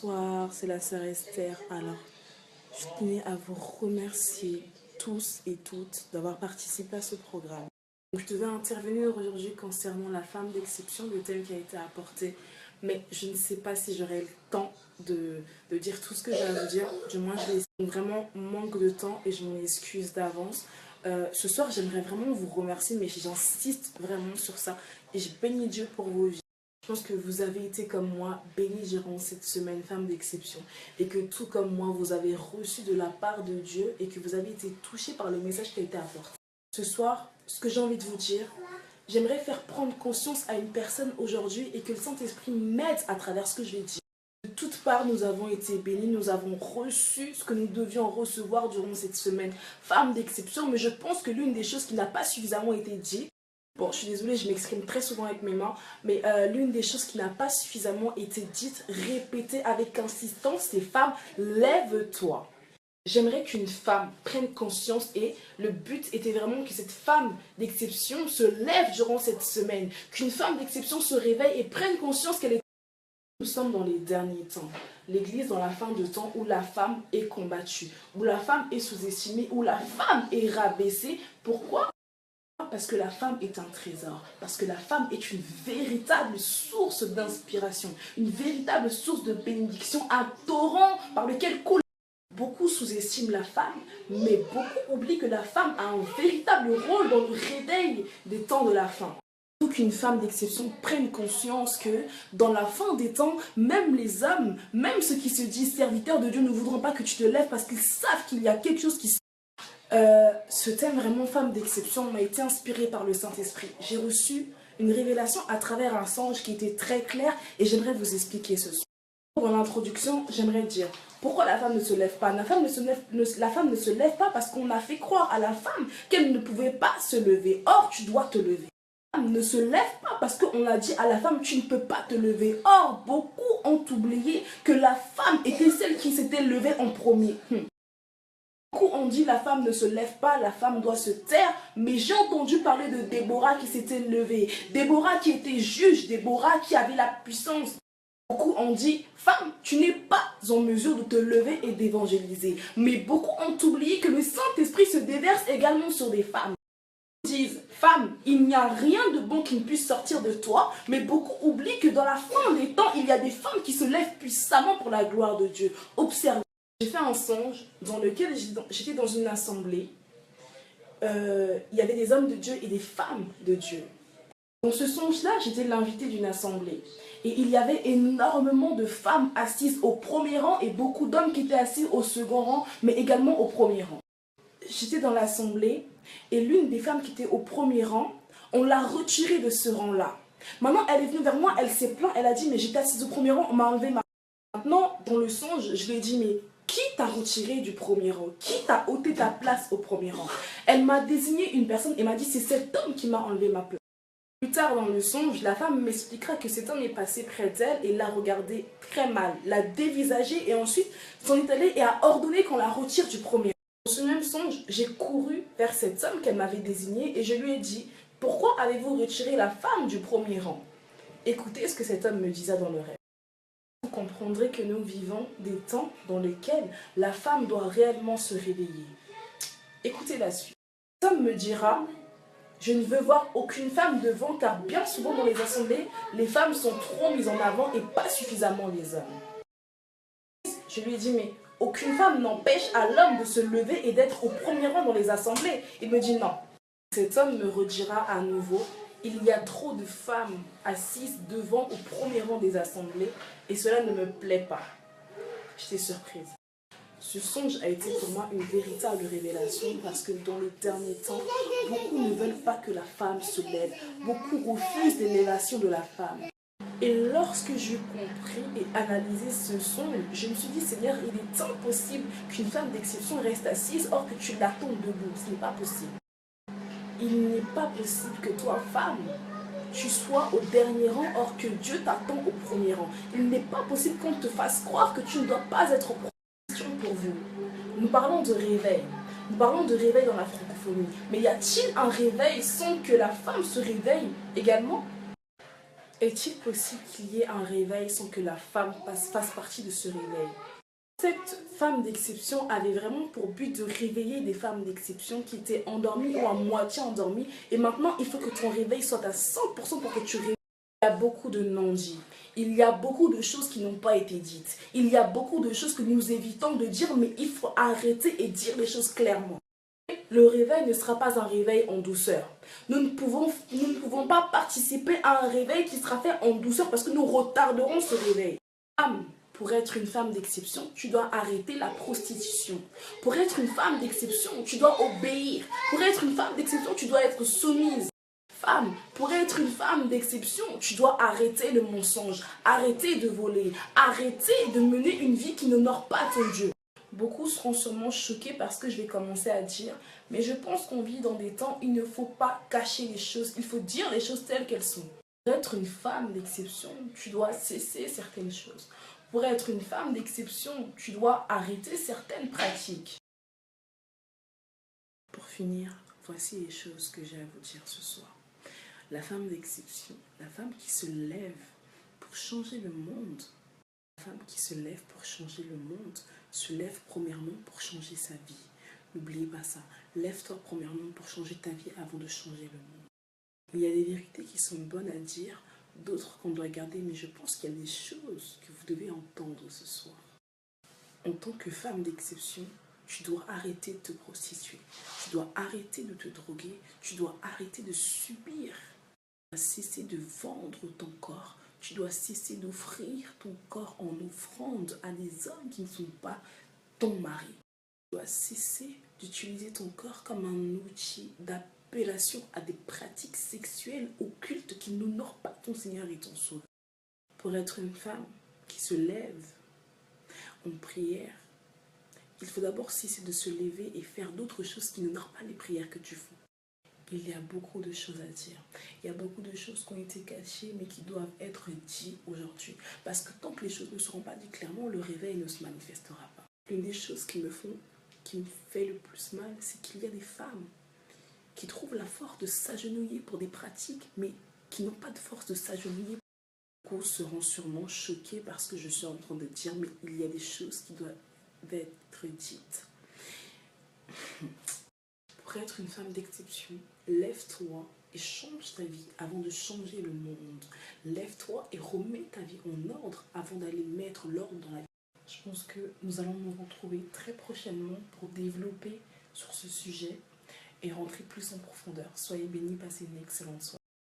Bonsoir, c'est la sœur Esther. Alors, je tenais à vous remercier tous et toutes d'avoir participé à ce programme. Donc, je devais intervenir aujourd'hui concernant la femme d'exception, le thème qui a été apporté, mais je ne sais pas si j'aurai le temps de dire tout ce que j'ai à vous dire. Du moins, je l'ai vraiment manque de temps et je m'en excuse d'avance. Ce soir, j'aimerais vraiment vous remercier, mais j'insiste vraiment sur ça. Et je bénis Dieu pour vos vies. Je pense que vous avez été comme moi bénis durant cette semaine, femme d'exception. Et que tout comme moi, vous avez reçu de la part de Dieu et que vous avez été touchés par le message qui a été apporté. Ce soir, ce que j'ai envie de vous dire, j'aimerais faire prendre conscience à une personne aujourd'hui et que le Saint-Esprit m'aide à travers ce que je vais dire. De toutes parts, nous avons été bénis, nous avons reçu ce que nous devions recevoir durant cette semaine, femme d'exception. Mais je pense que l'une des choses qui n'a pas suffisamment été dite, bon, je suis désolée, je m'exprime très souvent avec mes mains, mais l'une des choses qui n'a pas suffisamment été dite, répétée avec insistance, c'est femme, lève-toi. J'aimerais qu'une femme prenne conscience et le but était vraiment que cette femme d'exception se lève durant cette semaine, qu'une femme d'exception se réveille et prenne conscience qu'elle est... Nous sommes dans les derniers temps. L'Église dans la fin de temps où la femme est combattue, où la femme est sous-estimée, où la femme est rabaissée. Pourquoi ? Parce que la femme est un trésor, parce que la femme est une véritable source d'inspiration, une véritable source de bénédiction, un torrent par lequel coule. Beaucoup sous-estiment la femme, mais beaucoup oublient que la femme a un véritable rôle dans le réveil des temps de la fin. Il faut qu'une femme d'exception prenne conscience que dans la fin des temps, même les hommes, même ceux qui se disent serviteurs de Dieu ne voudront pas que tu te lèves parce qu'ils savent qu'il y a quelque chose qui se... Ce thème vraiment femme d'exception m'a été inspiré par le Saint-Esprit. J'ai reçu une révélation à travers un songe qui était très clair et j'aimerais vous expliquer ce songe. Pour l'introduction, j'aimerais dire pourquoi la femme ne se lève pas. La femme ne se lève pas parce qu'on a fait croire à la femme qu'elle ne pouvait pas se lever. Or, tu dois te lever. La femme ne se lève pas parce qu'on a dit à la femme tu ne peux pas te lever. Or, beaucoup ont oublié que la femme était celle qui s'était levée en premier. Beaucoup ont dit la femme ne se lève pas, la femme doit se taire, mais j'ai entendu parler de Déborah qui s'était levée, Déborah qui était juge, Déborah qui avait la puissance. Beaucoup ont dit, femme, tu n'es pas en mesure de te lever et d'évangéliser. Mais beaucoup ont oublié que le Saint-Esprit se déverse également sur des femmes. Ils disent, femme, il n'y a rien de bon qui ne puisse sortir de toi, mais beaucoup oublient que dans la fin des temps, il y a des femmes qui se lèvent puissamment pour la gloire de Dieu. Observez. J'ai fait un songe dans lequel j'étais dans une assemblée. Il y avait des hommes de Dieu et des femmes de Dieu. Dans ce songe-là, j'étais l'invité d'une assemblée. Et il y avait énormément de femmes assises au premier rang et beaucoup d'hommes qui étaient assis au second rang, mais également au premier rang. J'étais dans l'assemblée et l'une des femmes qui était au premier rang, on l'a retirée de ce rang-là. Maintenant, elle est venue vers moi, elle s'est plainte, elle a dit, mais j'étais assise au premier rang, on m'a enlevé ma... Maintenant, dans le songe, je lui ai dit, mais qui t'a retiré du premier rang? Qui t'a ôté ta place au premier rang? Elle m'a désigné une personne et m'a dit, c'est cet homme qui m'a enlevé ma place. Plus tard dans le songe, la femme m'expliquera que cet homme est passé près d'elle et l'a regardée très mal, l'a dévisagée et ensuite s'en est allé et a ordonné qu'on la retire du premier rang. Dans ce même songe, j'ai couru vers cet homme qu'elle m'avait désigné et je lui ai dit, pourquoi avez-vous retiré la femme du premier rang? Écoutez ce que cet homme me disait dans le rêve. Vous comprendrez que nous vivons des temps dans lesquels la femme doit réellement se réveiller. Écoutez la suite. Cet homme me dira, je ne veux voir aucune femme devant car bien souvent dans les assemblées, les femmes sont trop mises en avant et pas suffisamment les hommes. Je lui ai dit, mais aucune femme n'empêche à l'homme de se lever et d'être au premier rang dans les assemblées. Il me dit non. Cet homme me redira à nouveau, il y a trop de femmes assises devant au premier rang des assemblées et cela ne me plaît pas. J'étais surprise. Ce songe a été pour moi une véritable révélation parce que dans les derniers temps, beaucoup ne veulent pas que la femme se lève. Beaucoup refusent l'élévation de la femme. Et lorsque j'ai compris et analysé ce songe, je me suis dit, Seigneur, il est impossible qu'une femme d'exception reste assise or que tu l'attends debout. Ce n'est pas possible. Il n'est pas possible que toi, femme, tu sois au dernier rang or que Dieu t'attend au premier rang. Il n'est pas possible qu'on te fasse croire que tu ne dois pas être au premier rang. Pour vous. Nous parlons de réveil. Nous parlons de réveil dans la francophonie. Mais y a-t-il un réveil sans que la femme se réveille également? Est-il possible qu'il y ait un réveil sans que la femme fasse partie de ce réveil? Cette femme d'exception avait vraiment pour but de réveiller des femmes d'exception qui étaient endormies ou à moitié endormies. Et maintenant, il faut que ton réveil soit à 100% pour que tu réveilles. Il y a beaucoup de non-dits. Il y a beaucoup de choses qui n'ont pas été dites. Il y a beaucoup de choses que nous évitons de dire, mais il faut arrêter et dire les choses clairement. Le réveil ne sera pas un réveil en douceur. Nous ne pouvons pas participer à un réveil qui sera fait en douceur parce que nous retarderons ce réveil. Pour être une femme d'exception, tu dois arrêter la prostitution. Pour être une femme d'exception, tu dois obéir. Pour être une femme d'exception, tu dois être soumise. Femme, pour être une femme d'exception, tu dois arrêter le mensonge, arrêter de voler, arrêter de mener une vie qui n'honore pas ton Dieu. Beaucoup seront sûrement choqués parce que je vais commencer à dire, mais je pense qu'on vit dans des temps où il ne faut pas cacher les choses, il faut dire les choses telles qu'elles sont. Pour être une femme d'exception, tu dois cesser certaines choses. Pour être une femme d'exception, tu dois arrêter certaines pratiques. Pour finir, voici les choses que j'ai à vous dire ce soir. La femme d'exception, la femme qui se lève pour changer le monde. La femme qui se lève pour changer le monde se lève premièrement pour changer sa vie. N'oubliez pas ça. Lève-toi premièrement pour changer ta vie avant de changer le monde. Il y a des vérités qui sont bonnes à dire, d'autres qu'on doit garder, mais je pense qu'il y a des choses que vous devez entendre ce soir. En tant que femme d'exception, tu dois arrêter de te prostituer, tu dois arrêter de te droguer, tu dois arrêter de subir, tu dois cesser de vendre ton corps, tu dois cesser d'offrir ton corps en offrande à des hommes qui ne sont pas ton mari. Tu dois cesser d'utiliser ton corps comme un outil d'appellation à des pratiques sexuelles occultes qui n'honorent pas ton Seigneur et ton Sauveur. Pour être une femme qui se lève en prière, il faut d'abord cesser de se lever et faire d'autres choses qui n'honorent pas les prières que tu fais. Il y a beaucoup de choses à dire. Il y a beaucoup de choses qui ont été cachées mais qui doivent être dites aujourd'hui. Parce que tant que les choses ne seront pas dites clairement, le réveil ne se manifestera pas. L'une des choses qui me fait le plus mal, c'est qu'il y a des femmes qui trouvent la force de s'agenouiller pour des pratiques, mais qui n'ont pas de force de s'agenouiller. Beaucoup seront sûrement choqués parce que je suis en train de dire, mais il y a des choses qui doivent être dites. Pour être une femme d'exception, lève-toi et change ta vie avant de changer le monde. Lève-toi et remets ta vie en ordre avant d'aller mettre l'ordre dans la vie. Je pense que nous allons nous retrouver très prochainement pour développer sur ce sujet et rentrer plus en profondeur. Soyez bénis, passez une excellente soirée.